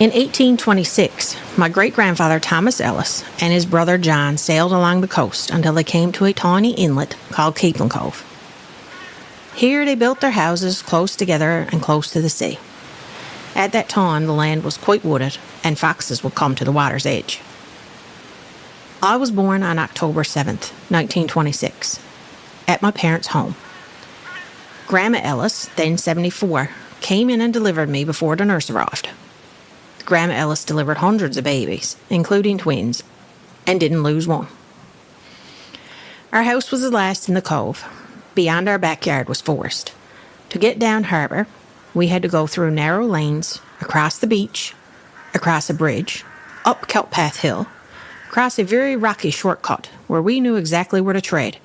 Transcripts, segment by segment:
In 1826, my great-grandfather Thomas Ellis and his brother John sailed along the coast until they came to a tiny inlet called Caplin Cove. Here they built their houses close together and close to the sea. At that time, the land was quite wooded, and foxes would come to the water's edge. I was born on October 7th, 1926, at my parents' home. Grandma Ellis, then 74, came in and delivered me before the nurse arrived. Grandma Ellis delivered hundreds of babies, including twins, and didn't lose one. Our house was the last in the cove. Beyond our backyard was forest. To get down harbour, we had to go through narrow lanes, across the beach, across a bridge, up Keltpath Hill, across a very rocky shortcut where we knew exactly where to tread,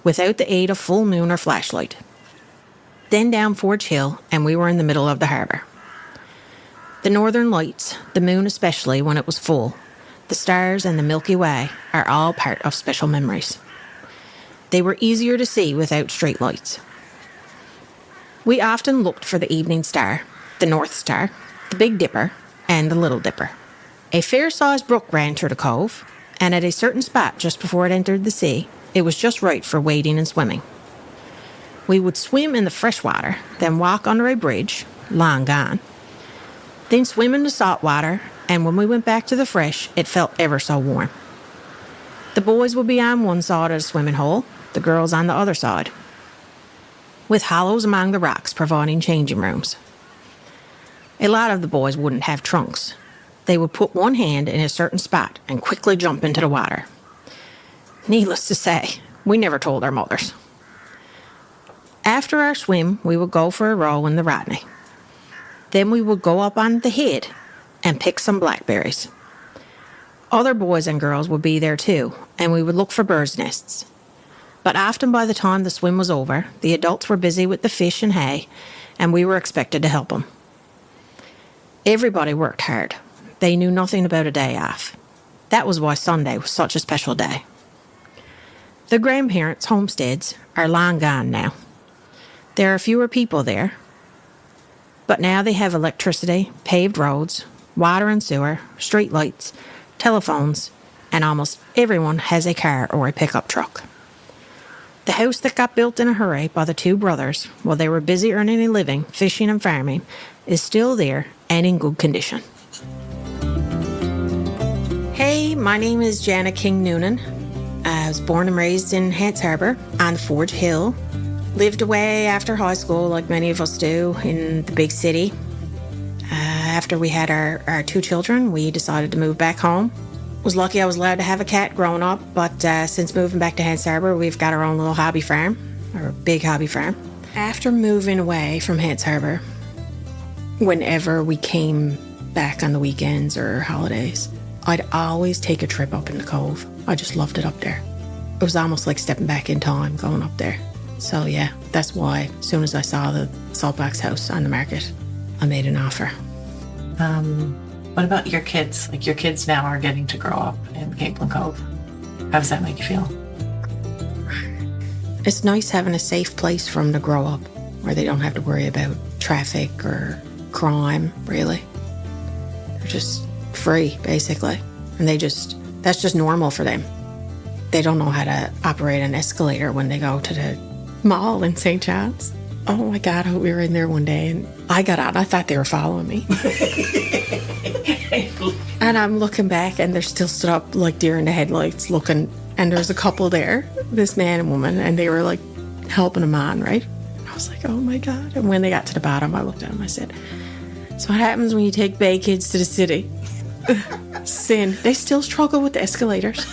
without the aid of full moon or flashlight. Then down Forge Hill, and we were in the middle of the harbour. The northern lights, the moon especially when it was full, the stars and the Milky Way are all part of special memories. They were easier to see without street lights. We often looked for the evening star, the North Star, the Big Dipper, and the Little Dipper. A fair-sized brook ran through the cove, and at a certain spot just before it entered the sea, it was just right for wading and swimming. We would swim in the fresh water, then walk under a bridge, long gone, then swim in the salt water, and when we went back to the fresh, it felt ever so warm. The boys would be on one side of the swimming hole, the girls on the other side, with hollows among the rocks providing changing rooms. A lot of the boys wouldn't have trunks. They would put one hand in a certain spot and quickly jump into the water. Needless to say, we never told our mothers. After our swim, we would go for a row in the Rodney. Then we would go up on the head and pick some blackberries. Other boys and girls would be there too, and we would look for birds' nests. But often by the time the swim was over, the adults were busy with the fish and hay, and we were expected to help them. Everybody worked hard. They knew nothing about a day off. That was why Sunday was such a special day. The grandparents' homesteads are long gone now. There are fewer people there, but now they have electricity, paved roads, water and sewer, street lights, telephones, and almost everyone has a car or a pickup truck. The house that got built in a hurry by the two brothers while they were busy earning a living, fishing and farming, is still there and in good condition. Hey, my name is Jana King-Noonan. I was born and raised in Hants Harbour on Forge Hill. Lived away after high school, like many of us do, in the big city. After we had our two children, we decided to move back home. Was lucky I was allowed to have a cat growing up, but since moving back to Hants Harbour, we've got our own little hobby farm, or big hobby farm. After moving away from Hants Harbour, whenever we came back on the weekends or holidays, I'd always take a trip up in the Cove. I just loved it up there. It was almost like stepping back in time going up there. So yeah, that's why as soon as I saw the saltbox house on the market, I made an offer. What about your kids? Like, your kids now are getting to grow up in Caplin Cove. How does that make you feel? It's nice having a safe place for them to grow up where they don't have to worry about traffic or crime, really. They're just free, basically. And that's just normal for them. They don't know how to operate an escalator when they go to the mall in St. John's. Oh my God, we were in there one day and I got out and I thought they were following me. And I'm looking back and they're still stood up like deer in the headlights looking, and there's a couple there, this man and woman, and they were like helping them on, right? And I was like, oh my God. And when they got to the bottom, I looked at them, I said, so what happens when you take bay kids to the city? Sin. They still struggle with the escalators.